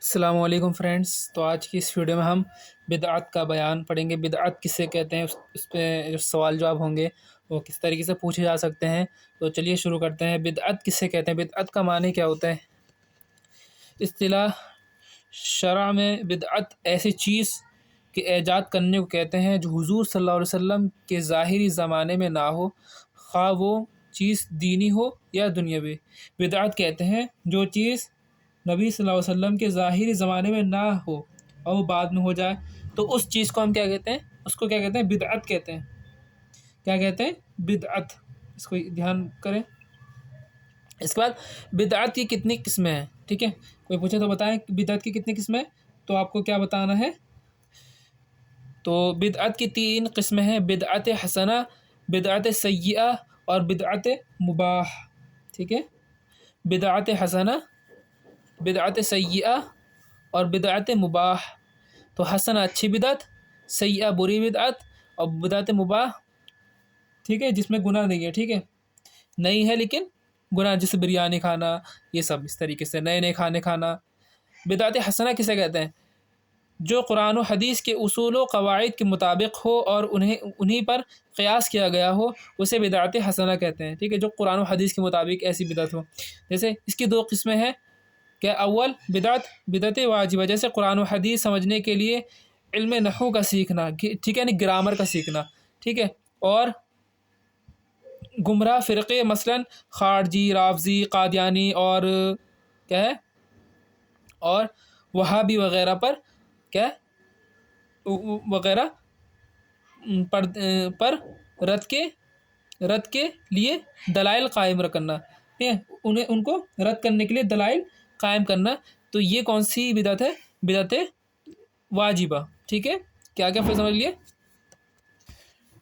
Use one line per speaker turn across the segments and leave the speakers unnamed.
السلام علیکم فرینڈس، تو آج کی اس ویڈیو میں ہم بدعت کا بیان پڑھیں گے۔ بدعت کسے کہتے ہیں، اس پہ جو سوال جواب ہوں گے وہ کس طریقے سے پوچھے جا سکتے ہیں۔ تو چلیے شروع کرتے ہیں۔ بدعت کسے کہتے ہیں، بدعت کا معنی کیا ہوتا ہے؟ اصطلاح شرع میں بدعت ایسی چیز کے ایجاد کرنے کو کہتے ہیں جو حضور صلی اللہ علیہ وسلم کے ظاہری زمانے میں نہ ہو، خواہ وہ چیز دینی ہو یا دنیاوی۔ بدعت کہتے ہیں جو چیز نبی صلی اللہ علیہ وسلم کے ظاہری زمانے میں نہ ہو اور وہ بعد میں ہو جائے، تو اس چیز کو ہم کیا کہتے ہیں؟ اس کو کیا کہتے ہیں؟ بدعت کہتے ہیں۔ کیا کہتے ہیں؟ بدعت۔ اس کو دھیان کریں۔ اس کے بعد بدعت کی کتنی قسمیں ہیں؟ ٹھیک ہے، کوئی پوچھے تو بتائیں بدعت کی کتنی قسمیں ہیں، تو آپ کو کیا بتانا ہے؟ تو بدعت کی 3 قسمیں ہیں: بدعت حسنہ، بدعت سیئہ اور بدعت مباح۔ ٹھیک ہے، بدعت حسنہ، بدعت سیئہ اور بدعت مباح۔ تو حسنہ اچھی بدعت، سیئہ بری بدعت اور بدعت مباح، ٹھیک ہے، جس میں گناہ نہیں ہے۔ ٹھیک ہے، نہیں ہے لیکن گناہ، جیسے بریانی کھانا، یہ سب اس طریقے سے نئے نئے کھانے کھانا۔ بدعت حسنہ کسے کہتے ہیں؟ جو قرآن و حدیث کے اصول و قواعد کے مطابق ہو اور انہیں پر قیاس کیا گیا ہو، اسے بدعت حسنہ کہتے ہیں۔ ٹھیک ہے، جو قرآن و حدیث کے مطابق ایسی بدعت ہو۔ جیسے اس کی 2 قسمیں ہیں کہ اول بدعت واجبہ، جیسے قرآن و حدیث سمجھنے کے لیے علم نحو کا سیکھنا، ٹھیک ہے، یعنی گرامر کا سیکھنا، ٹھیک ہے، اور گمراہ فرقے مثلا خارجی، رافضی، قادیانی اور کیا ہے، اور وہابی وغیرہ پر کیا وغیرہ پر رد کے لیے دلائل قائم رکھنا، ٹھیک ہے، ان کو رد کرنے کے لیے دلائل قائم کرنا۔ تو یہ کون سی بدعت ہے؟ بدعت واجبہ۔ ٹھیک ہے، کیا کیا پھر سمجھ لیے؟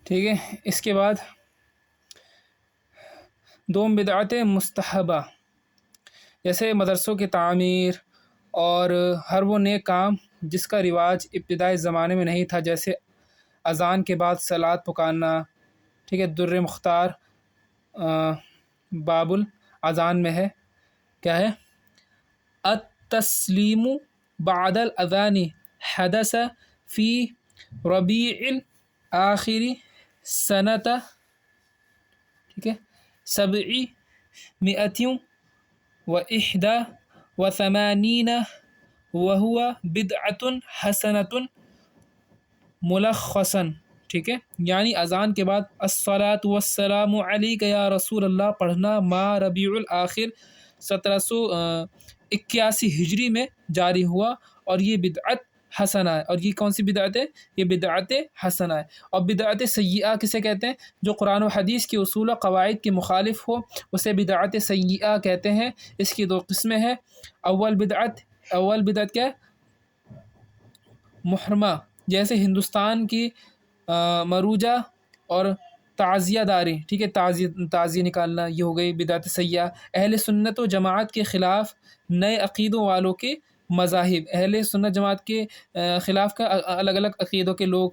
ٹھیک ہے، اس کے بعد دوم بدعت مستحبہ، جیسے مدرسوں کی تعمیر اور ہر وہ نیک کام جس کا رواج ابتدائی زمانے میں نہیں تھا، جیسے اذان کے بعد صلاۃ پکارنا۔ ٹھیک ہے، در مختار باب الاذان میں ہے، کیا ہے؟ التسلیم بعد الاذان حدث فی ربیع الاخر سنۃ، ٹھیک ہے، 781 وهو بدعۃ حسنۃ ملخصا۔ ٹھیک ہے، یعنی اذان کے بعد الصلاۃ والسلام علیک یا رسول اللہ پڑھنا ماہ ربیع الاخر 1781 ہجری میں جاری ہوا، اور یہ بدعت حسنہ ہے۔ اور یہ کون سی بدعت ہے؟ یہ بدعت حسنہ ہے۔ اور بدعت سیئہ کسے کہتے ہیں؟ جو قرآن و حدیث کے اصول و قواعد کے مخالف ہو، اسے بدعت سیئہ کہتے ہیں۔ اس کی 2 قسمیں ہیں۔ اول بدعت کیا ہے؟ محرمہ، جیسے ہندوستان کی مروجہ اور تعزیہ داری، ٹھیک ہے، تعزیہ نکالنا، یہ ہو گئی بدعت سیئہ۔ اہل سنت و جماعت کے خلاف نئے عقیدوں والوں کے مذاہب، اہل سنت جماعت کے خلاف کا الگ الگ عقیدوں کے لوگ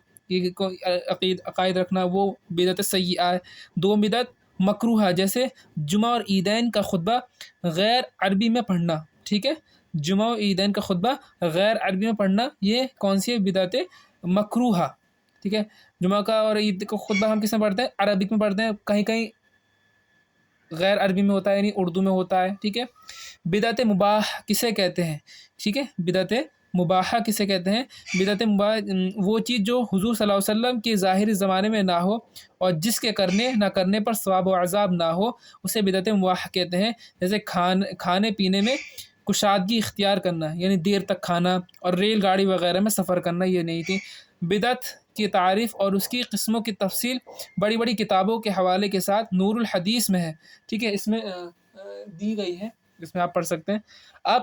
عقائد رکھنا، وہ بدعت سیئہ ہے۔ 2 بدعت مکروہ، جیسے جمعہ اور عیدین کا خطبہ غیر عربی میں پڑھنا۔ ٹھیک ہے، جمعہ و عیدین کا خطبہ غیر عربی میں پڑھنا، یہ کون سی بدعت مکروہ؟ ٹھیک ہے، جمعہ کا اور عید کا خطبہ ہم کس میں پڑھتے ہیں؟ عربک میں پڑھتے ہیں، کہیں کہیں غیر عربی میں ہوتا ہے، یعنی اردو میں ہوتا ہے۔ ٹھیک ہے، بدعت مباح کسے کہتے ہیں؟ ٹھیک ہے، بدعت مباحہ کسے کہتے ہیں؟ بدعت مباح وہ چیز جو حضور صلی اللہ علیہ وسلم کے ظاہری زمانے میں نہ ہو اور جس کے نہ کرنے پر ثواب و عذاب نہ ہو، اسے بدعت مباح کہتے ہیں۔ جیسے کھانے پینے میں کشادگی اختیار کرنا، یعنی دیر تک کھانا، اور ریل گاڑی وغیرہ میں سفر کرنا، یہ نہیں تھی۔ بدعت کی تعریف اور اس کی قسموں کی تفصیل بڑی بڑی کتابوں کے حوالے کے ساتھ نور الحدیث میں ہے، ٹھیک ہے، اس میں دی گئی ہے، جس میں آپ پڑھ سکتے ہیں۔ اب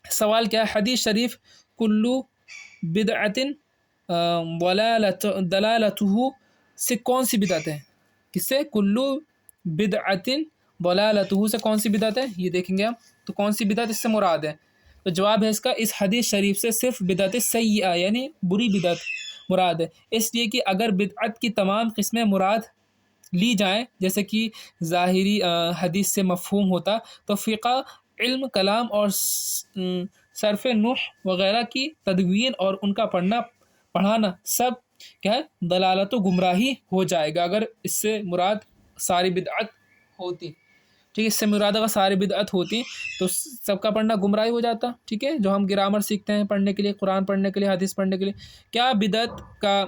سوال کیا ہے؟ حدیث شریف کلو بدعت دلالتہ سے کون سی بدعت ہے؟ کس سے؟ کلو بدعت دلالتہ سے کون سی بدعت ہے؟ یہ دیکھیں گے ہم، تو کون سی بدعت اس سے مراد ہے؟ تو جواب ہے اس کا، اس حدیث شریف سے صرف بدعت سیئہ یعنی بری بدعت مراد ہے، اس لیے کہ اگر بدعت کی تمام قسمیں مراد لی جائیں، جیسے کہ ظاہری حدیث سے مفہوم ہوتا، تو فقہ علم کلام اور صرف نحو وغیرہ کی تدوین اور ان کا پڑھانا سب کیا ہے دلالت و گمراہی ہو جائے گا، اگر اس سے مراد ساری بدعت ہوتی، ٹھیک ہے، اس سے مراد اگر ساری بدعت ہوتی تو سب کا پڑھنا گمراہی ہو جاتا، ٹھیک ہے، جو ہم گرامر سیکھتے ہیں پڑھنے کے لیے، قرآن پڑھنے کے لیے، حدیث پڑھنے کے لیے۔ کیا بدعت کا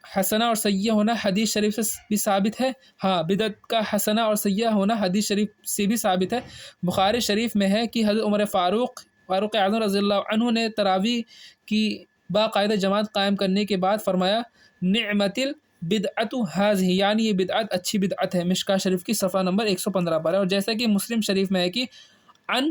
حسنہ اور سیئہ ہونا حدیث شریف سے بھی ثابت ہے؟ ہاں، بدعت کا حسنہ اور سیئہ ہونا حدیث شریف سے بھی ثابت ہے۔ بخاری شریف میں ہے کہ حضرت عمر فاروق اعظم رضی اللہ عنہ نے تراویح کی باقاعدہ جماعت قائم کرنے کے بعد فرمایا نعمت البدعۃ ھذہ، یعنی یہ بدعت اچھی بدعت ہے، مشکاۃ شریف کی صفحہ نمبر 115 پر ہے۔ اور جیسا کہ مسلم شریف میں ہے کہ عن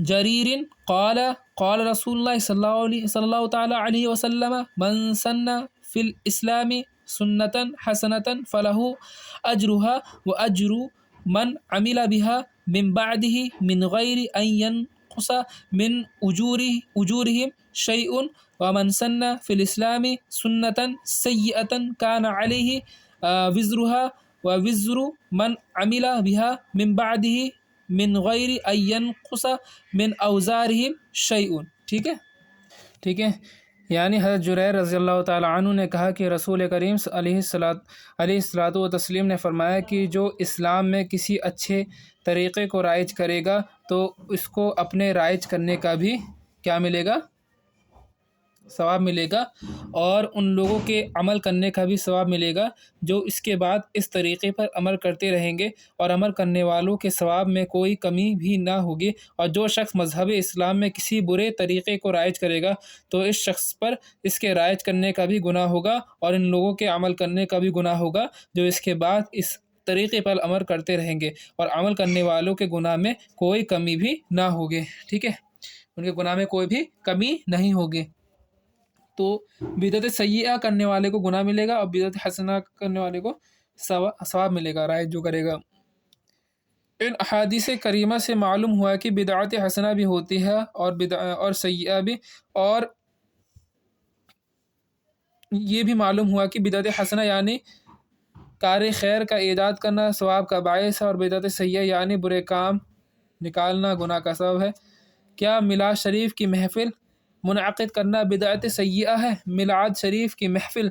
جریر قال قال رسول اللہ صلی اللہ تعالی علیہ وسلم من سن فی الاسلام سنتا حسنتا فلہ اجرها واجر من عمل بها من بعده من غیر ان ينقص من اجورهم شیء ومن سن فی الاسلام سنتا سیئتا کان علیہ وزرها ووزر من عمل بها من بعده من غیر ان ينقص من اوزارهم شیء، ٹھیک ہے، ٹھیک ہے، یعنی حضرت جریر رضی اللہ تعالی عنہ نے کہا کہ رسول کریم علیہ الصلاۃ والتسلیم نے فرمایا کہ جو اسلام میں کسی اچھے طریقے کو رائج کرے گا تو اس کو اپنے رائج کرنے کا بھی کیا ملے گا؟ ثواب ملے گا، اور ان لوگوں کے عمل کرنے کا بھی ثواب ملے گا جو اس کے بعد اس طریقے پر عمل کرتے رہیں گے، اور عمل کرنے والوں کے ثواب میں کوئی کمی بھی نہ ہوگی۔ اور جو شخص مذہب اسلام میں کسی برے طریقے کو رائج کرے گا تو اس شخص پر اس کے رائج کرنے کا بھی گناہ ہوگا، اور ان لوگوں کے عمل کرنے کا بھی گناہ ہوگا جو اس کے بعد اس طریقے پر عمل کرتے رہیں گے، اور عمل کرنے والوں کے گناہ میں کوئی کمی بھی نہ ہوگی، ٹھیک ہے، ان کے گناہ میں کوئی بھی کمی نہیں ہوگی۔ تو بدعت سیئہ کرنے والے کو گناہ ملے گا، اور بدعت حسنہ کرنے والے کو ثواب ملے گا، رائج جو کرے گا۔ ان احادیث کریمہ سے معلوم ہوا کہ بدعت حسنہ بھی ہوتی ہے اور سیئہ بھی، اور یہ بھی معلوم ہوا کہ بدعت حسنہ یعنی کار خیر کا ایجاد کرنا ثواب کا باعث ہے، اور بدعت سیئہ یعنی برے کام نکالنا گناہ کا سبب ہے۔ کیا میلاد شریف کی محفل منعقد کرنا بدعت سیئہ ہے؟ میلاد شریف کی محفل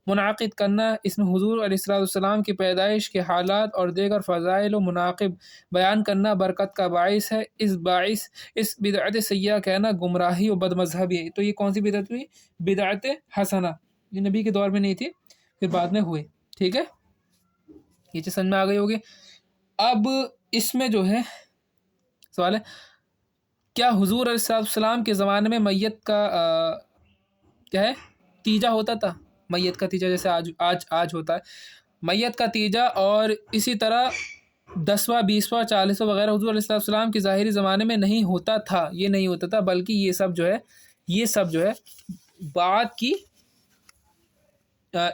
منعقد کرنا، اس میں حضور علیہ السلام کی پیدائش کے حالات اور دیگر فضائل و مناقب بیان کرنا برکت کا باعث ہے۔ اس بدعت سیئہ کہنا گمراہی و بد مذہبی ہے۔ تو یہ کون سی بدعت ہوئی؟ بدعت حسنہ، یہ نبی کے دور میں نہیں تھی، پھر بعد میں ہوئی، ٹھیک ہے، یہ چیز سمجھ میں آ گئی ہوگی۔ اب اس میں جو ہے سوال ہے، کیا حضور علیہ السلام کے زمانے میں میت کا کیا ہے تیجا ہوتا تھا؟ میت کا تیجا جیسے آج ہوتا ہے، میت کا تیجا، اور اسی طرح 10واں 20واں 40واں وغیرہ حضور علیہ السلام کے ظاہری زمانے میں نہیں ہوتا تھا، یہ نہیں ہوتا تھا، بلکہ یہ سب جو ہے بعد کی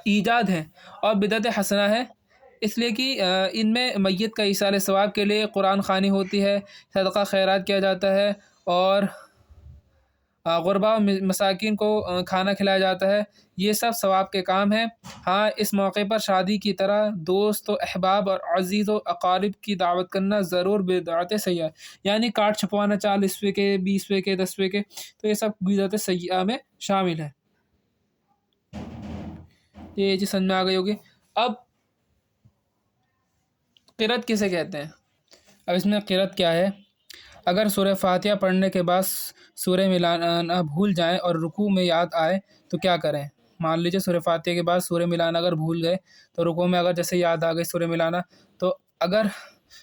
ایجاد ہے اور بدعت حسنہ ہے، اس لیے کہ ان میں میت کا ایصال ثواب کے لیے قرآن خوانی ہوتی ہے، صدقہ خیرات کیا جاتا ہے، اور غربا و مساکین کو کھانا کھلایا جاتا ہے، یہ سب ثواب کے کام ہیں۔ ہاں، اس موقع پر شادی کی طرح دوست و احباب اور عزیز و اقارب کی دعوت کرنا ضرور بدعت سیئہ، یعنی کارڈ چھپوانا 40ویں کے 20ویں کے 10ویں کے، تو یہ سب بدعت سیئہ میں شامل ہے۔ یہ چیز سمجھ میں آ گئی ہوگی۔ اب قرأت کسے کہتے ہیں؟ اب اس میں قرأت کیا ہے؟ اگر سورہ فاتحہ پڑھنے کے بعد سورہ ملانا بھول جائیں اور رکوع میں یاد آئے تو کیا کریں؟ مان لیجیے سورہ فاتحہ کے بعد سورہ ملانا اگر بھول گئے تو رکوع میں اگر جیسے یاد آ گئی سورہ ملانا، تو اگر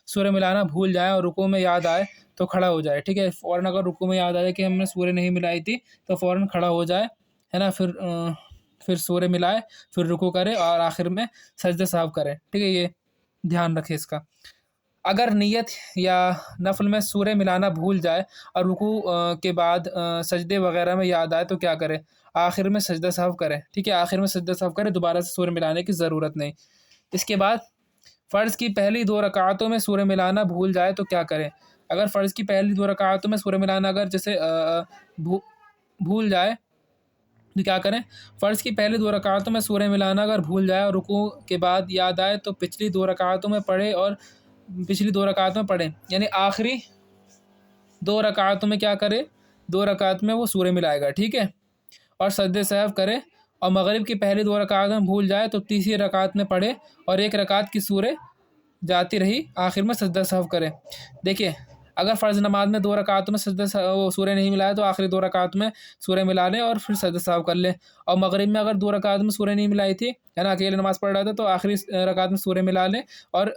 سورہ ملانا بھول جائیں اور رکوع میں یاد آئے تو کھڑا ہو جائے، ٹھیک ہے، فوراً اگر رکوع میں یاد آئے کہ ہم نے سورہ نہیں ملائی تھی تو فوراً کھڑا ہو جائے، ہے نا، پھر سورہ ملائے، پھر رکوع کرے، اور آخر میں سجدہ سہو کرے، ٹھیک ہے، یہ دھیان رکھے اس کا۔ اگر نیت یا نفل میں سورہ ملانا بھول جائے اور رکوع کے بعد سجدے وغیرہ میں یاد آئے تو کیا کرے؟ آخر میں سجدہ سہو کرے، ٹھیک ہے، آخر میں سجدہ سہو کرے، دوبارہ سے سورہ ملانے کی ضرورت نہیں۔ اس کے بعد فرض کی پہلی 2 رکعتوں میں سورہ ملانا بھول جائے تو کیا کرے؟ اگر فرض کی پہلی 2 رکعتوں میں سورہ ملانا اگر جیسے بھول جائے تو کیا کریں؟ فرض کی پہلی 2 رکعتوں میں سورہ ملانا اگر بھول جائے اور رکوع کے بعد یاد آئے تو پچھلی 2 رکعتوں میں پڑھے، اور پچھلی 2 رکعتوں میں پڑھیں، یعنی آخری 2 رکعتوں میں کیا کرے، 2 رکعت میں وہ سورہ ملائے گا، ٹھیک ہے، اور سجدہ سہو کرے، اور مغرب کی پہلی 2 رکعت میں بھول جائے تو تیسری رکعت میں پڑھے اور 1 رکعت کی سورہ جاتی رہی، آخر میں سجدہ سہو کرے۔ دیکھیے اگر فرض نماز میں 2 رکعتوں میں سورہ نہیں ملائے تو آخری 2 رکعت میں سورہ ملا لے اور پھر سجدہ سہو کر لے، اور مغرب میں اگر 2 رکعت میں سورہ نہیں ملائی تھی، ہے نا، اکیلے نماز پڑھ رہا تھا، تو آخری رکعت میں سورہ ملا لے اور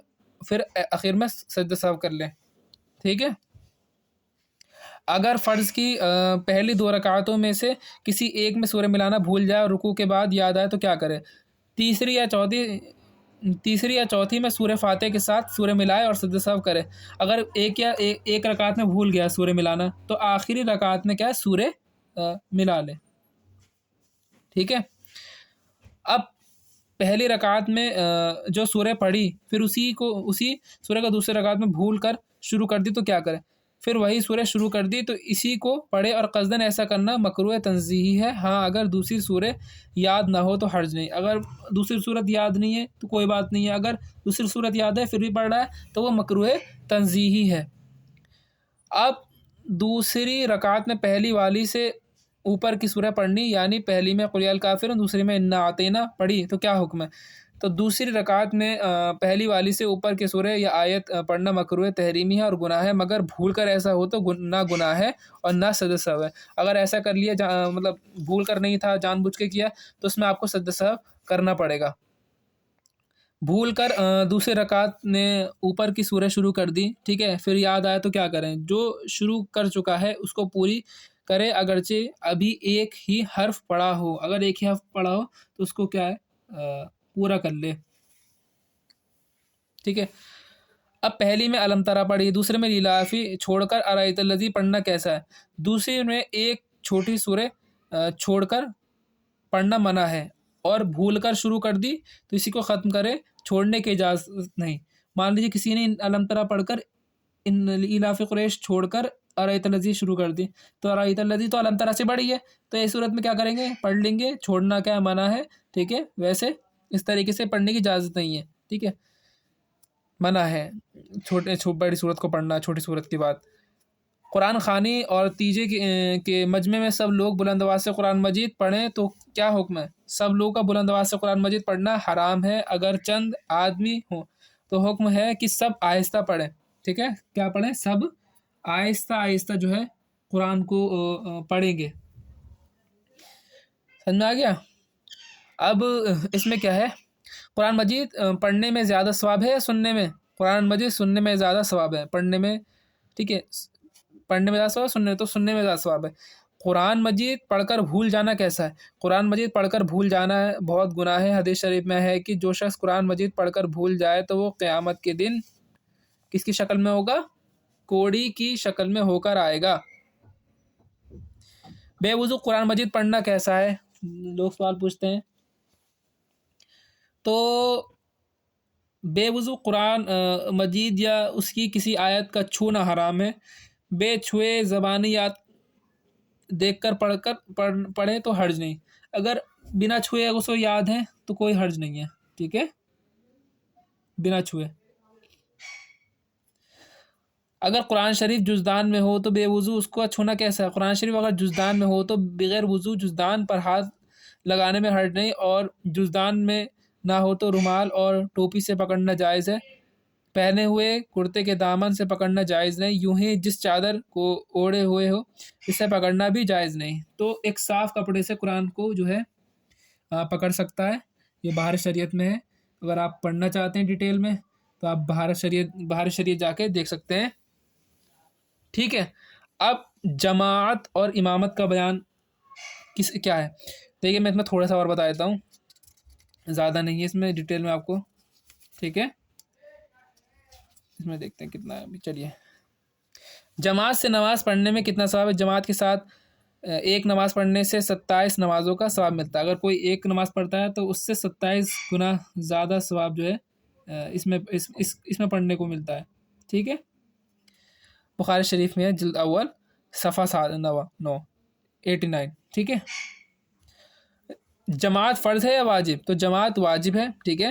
پھر آخر میں سجدہ سہو کر لے، ٹھیک ہے۔ اگر فرض کی پہلی 2 رکعتوں میں سے کسی ایک میں سورہ ملانا بھول جائے اور رکوع کے بعد یاد آئے تو کیا کرے، تیسری یا چوتھی میں سورہ فاتحہ کے ساتھ سورہ ملائے اور سجدہ سہو کرے۔ اگر ایک رکعت میں بھول گیا سورہ ملانا تو آخری رکعت میں کیا ہے، سورہ ملا لے، ٹھیک ہے۔ اب پہلی رکعت میں جو سورہ پڑھی پھر اسی سورہ کا دوسرے رکعت میں بھول کر شروع کر دی تو کیا کرے، پھر وہی سورہ شروع کر دی تو اسی کو پڑھے، اور قصداً ایسا کرنا مکروہ تنزیہی ہے، ہاں اگر دوسری سورہ یاد نہ ہو تو حرج نہیں، اگر دوسری صورت یاد نہیں ہے تو کوئی بات نہیں ہے، اگر دوسری صورت یاد ہے پھر بھی پڑھ رہا ہے تو وہ مکروہ تنزیہی ہے۔ اب دوسری رکعت میں پہلی والی سے اوپر کی سورہ پڑھنی، یعنی پہلی میں قل یا الکافرون، دوسری میں انا اعطینہ پڑھی تو کیا حکم ہے، تو دوسری رکعت میں پہلی والی سے اوپر کی سورہ یا آیت پڑھنا مکروہ تحریمی ہے اور گناہ ہے، مگر بھول کر ایسا ہو تو نہ گناہ ہے اور نہ سجدہ سہو ہے۔ اگر ایسا کر لیا مطلب بھول کر نہیں تھا، جان بوجھ کے کیا، تو اس میں آپ کو سجدہ سہو کرنا پڑے گا۔ بھول کر دوسری رکعت نے اوپر کی سورہ شروع کر دی، ٹھیک ہے، پھر یاد آیا تو کیا کریں، جو شروع کر چکا ہے اس کو پوری کرے، اگرچہ ابھی ایک ہی حرف پڑھا ہو، اگر ایک ہی حرف پڑھا ہو تو اس کو کیا ہے، پورا کر لے، ٹھیک ہے۔ اب پہلی میں الم ترا پڑھی، دوسرے میں لیلافی چھوڑ کر ارایت الذی پڑھنا کیسا ہے، دوسری میں ایک چھوٹی سورہ چھوڑ کر پڑھنا منع ہے، اور بھول کر شروع کر دی تو اسی کو ختم کرے، چھوڑنے کی اجازت نہیں۔ مان لیجیے کسی نے الم ترا پڑھ کر ان لیلاف قریش چھوڑ کر ارایت الذی شروع کر دی، تو ارایت الذی تو الم ترا سے بڑی ہے، تو اس صورت میں کیا کریں گے، پڑھ لیں گے، چھوڑنا کیا منع ہے، ٹھیک ہے، ویسے اس طریقے سے پڑھنے کی اجازت نہیں ہے، ٹھیک ہے، منع ہے بڑی صورت کو پڑھنا، چھوٹی صورت کی بات۔ قرآن خوانی اور تیجے کے مجمع میں سب لوگ بلند آواز سے قرآن مجید پڑھیں تو کیا حکم ہے، سب لوگوں کا بلند آواز سے قرآن مجید پڑھنا حرام ہے، اگر چند آدمی ہوں تو حکم ہے کہ سب آہستہ پڑھیں، ٹھیک ہے، کیا پڑھیں، سب آہستہ آہستہ جو ہے قرآن کو پڑھیں گے، سمجھ میں آ گیا۔ اب اس میں کیا ہے، قرآن مجید پڑھنے میں زیادہ ثواب ہے یا سننے میں، قرآن مجید سننے میں زیادہ ثواب ہے، پڑھنے میں، ٹھیک ہے، پڑھنے میں زیادہ ثواب، سننے میں زیادہ ثواب ہے۔ قرآن مجید پڑھ کر بھول جانا کیسا ہے، قرآن مجید پڑھ کر بھول جانا ہے بہت گناہ ہے، حدیث شریف میں ہے کہ جو شخص قرآن مجید پڑھ کر بھول جائے تو وہ قیامت کے دن کس کی شکل میں ہوگا، کوڑی کی شکل میں ہو کر آئے گا۔ بے وضو قرآن مجید پڑھنا کیسا ہے، لوگ سوال پوچھتے ہیں، تو بے وضو قرآن مجید یا اس کی کسی آیت کا چھونا حرام ہے، بے چھوئے زبانی یاد دیکھ کر پڑھے تو حرج نہیں، اگر بنا چھوئے اس کو یاد ہے تو کوئی حرج نہیں ہے، ٹھیک ہے، بنا چھوئے۔ اگر قرآن شریف جزدان میں ہو تو بے وضو اس کو چھونا کیسا ہے، قرآن شریف اگر جزدان میں ہو تو بغیر وضو جزدان پر ہاتھ لگانے میں حرج نہیں، اور جزدان میں نہ ہو تو رومال اور ٹوپی سے پکڑنا جائز ہے، پہنے ہوئے کرتے کے دامن سے پکڑنا جائز نہیں، یوں ہی جس چادر کو اوڑھے ہوئے ہو اس سے پکڑنا بھی جائز نہیں، تو ایک صاف کپڑے سے قرآن کو جو ہے پکڑ سکتا ہے، یہ بہار شریعت میں ہے، اگر آپ پڑھنا چاہتے ہیں ڈیٹیل میں تو آپ بہار شریعت جا کے دیکھ سکتے ہیں، ٹھیک ہے۔ اب جماعت اور امامت کا بیان کیا ہے، دیکھیے میں اس میں تھوڑا سا اور بتا دیتا ہوں، زیادہ نہیں ہے اس میں ڈیٹیل میں آپ کو، ٹھیک ہے، اس میں دیکھتے ہیں کتنا ہے ابھی، چلیے۔ جماعت سے نماز پڑھنے میں کتنا ثواب ہے، جماعت کے ساتھ ایک نماز پڑھنے سے 27 نمازوں کا ثواب ملتا ہے، اگر کوئی ایک نماز پڑھتا ہے تو اس سے 27 گنا زیادہ ثواب جو ہے اس میں پڑھنے کو ملتا ہے، ٹھیک ہے، بخاری شریف میں ہے، جلد اول صفحہ 89، ٹھیک ہے۔ جماعت فرض ہے یا واجب، تو جماعت واجب ہے، ٹھیک ہے،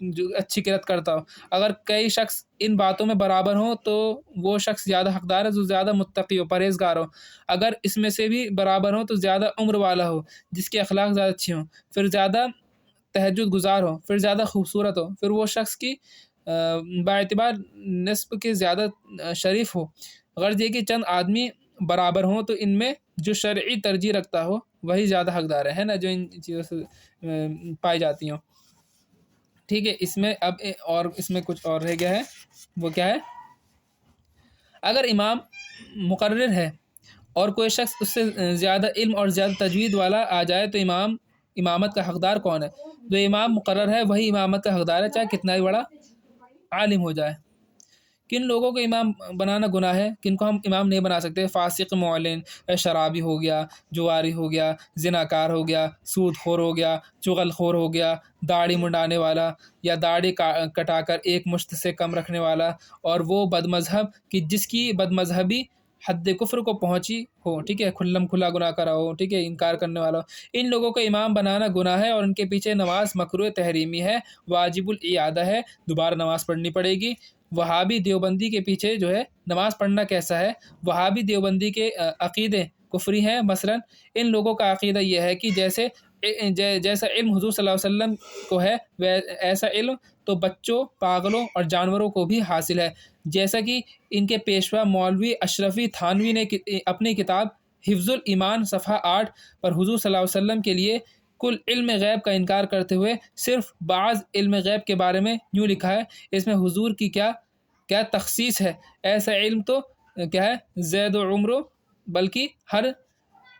جو اچھی قرات کرتا ہو. اگر کئی شخص ان باتوں میں برابر ہوں تو وہ شخص زیادہ حقدار ہے جو زیادہ متقی ہو، پرہیزگار ہو. اگر اس میں سے بھی برابر ہوں تو زیادہ عمر والا ہو، جس کے اخلاق زیادہ اچھے ہوں، پھر زیادہ تہجد گزار ہو، پھر زیادہ خوبصورت ہو، پھر وہ شخص کی باعتبار نسب کے زیادہ شریف ہو. غرض یہ کہ چند آدمی برابر ہوں تو ان میں جو شرعی ترجیح رکھتا ہو وہی زیادہ حقدار ہے نا، جو ان چیزوں سے پائی جاتی ہوں. ٹھیک ہے، اس میں اب اور اس میں کچھ اور رہ گیا ہے، وہ کیا ہے؟ اگر امام مقرر ہے اور کوئی شخص اس سے زیادہ علم اور زیادہ تجوید والا آ جائے تو امامت کا حقدار کون ہے؟ جو امام مقرر ہے وہی امامت کا حقدار ہے، چاہے کتنا ہی بڑا عالم ہو جائے. کن لوگوں کو امام بنانا گناہ ہے، کن کو ہم امام نہیں بنا سکتے؟ فاسق معلن، شرابی ہو گیا، جواری ہو گیا، زناکار ہو گیا، سود خور ہو گیا، چغل خور ہو گیا، داڑھی منڈانے والا یا داڑھی کٹا کر ایک مشت سے کم رکھنے والا، اور وہ بد مذہب کہ جس کی بد مذہبی حد کفر کو پہنچی ہو. ٹھیک ہے، کھلم کھلا گناہ کرا ہو، ٹھیک ہے، انکار کرنے والا ہو. ان لوگوں کو امام بنانا گناہ ہے اور ان کے پیچھے نماز مکروہ تحریمی ہے، واجب الاعادہ ہے، دوبارہ نماز پڑھنی پڑے گی. وہابی دیوبندی کے پیچھے جو ہے نماز پڑھنا کیسا ہے؟ وہابی دیوبندی کے عقیدے کفری ہیں. مثلا ان لوگوں کا عقیدہ یہ ہے کہ جیسا علم حضور صلی اللہ علیہ وسلم کو ہے ایسا علم تو بچوں، پاگلوں اور جانوروں کو بھی حاصل ہے. جیسا کہ ان کے پیشوا مولوی اشرفی تھانوی نے اپنی کتاب حفظ الایمان صفحہ 8 پر حضور صلی اللہ علیہ وسلم کے لیے کل علم غیب کا انکار کرتے ہوئے صرف بعض علم غیب کے بارے میں یوں لکھا ہے: اس میں حضور کی کیا تخصیص ہے؟ ایسا علم تو کیا ہے؟ زید و عمرو، بلکہ ہر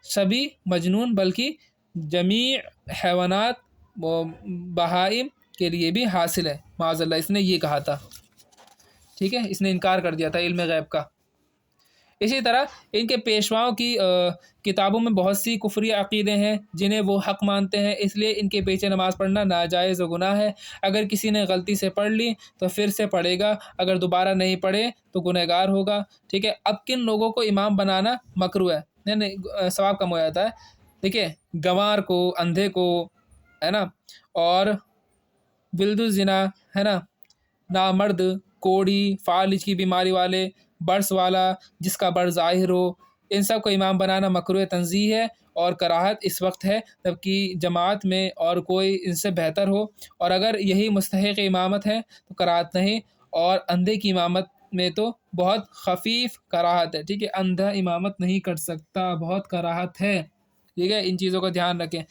شبی مجنون، بلکہ جمیع حیوانات و بہائم کے لیے بھی حاصل ہے. معاذ اللہ، اس نے یہ کہا تھا. ٹھیک ہے، اس نے انکار کر دیا تھا علم غیب کا. اسی طرح ان کے پیشواؤں کی کتابوں میں بہت سی کفری عقیدے ہیں جنہیں وہ حق مانتے ہیں، اس لیے ان کے پیچھے نماز پڑھنا ناجائز و گناہ ہے. اگر کسی نے غلطی سے پڑھ لی تو پھر سے پڑھے گا، اگر دوبارہ نہیں پڑھے تو گنہگار ہوگا. ٹھیک ہے، اب کن لوگوں کو امام بنانا مکروہ ہے؟ نہیں، ثواب کم ہو جاتا ہے. ٹھیک ہے، گنوار کو، اندھے کو، ہے نا، اور ولد الزنا، ہے نا، نامرد، کوڑی، فالج کی بیماری والے، برس والا، جس کا بر ظاہر ہو، ان سب کو امام بنانا مکروہ تنزیہ ہے. اور کراہت اس وقت ہے جبکہ جماعت میں اور کوئی ان سے بہتر ہو، اور اگر یہی مستحق امامت ہے تو کراہت نہیں. اور اندھے کی امامت میں تو بہت خفیف کراہت ہے. ٹھیک ہے، اندھا امامت نہیں کر سکتا، بہت کراہت ہے. ٹھیک ہے، ان چیزوں کا دھیان رکھیں.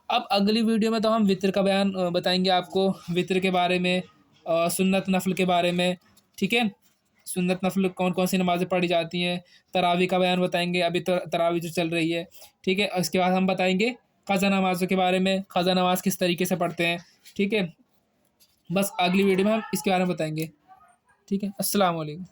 اب اگلی ویڈیو میں تو ہم وطر کا بیان بتائیں گے آپ کو، وطر کے بارے میں، سنت نفل کے بارے میں. ٹھیک ہے، سنت نفل کون کون سی نمازیں پڑھی جاتی ہیں، تراویح کا بیان بتائیں گے، ابھی تو تراویح جو چل رہی ہے. ٹھیک ہے، اس کے بعد ہم بتائیں گے قضا نمازوں کے بارے میں، قضا نماز کس طریقے سے پڑھتے ہیں. ٹھیک ہے، بس اگلی ویڈیو میں ہم اس کے بارے میں بتائیں گے. ٹھیک ہے، السلام علیکم.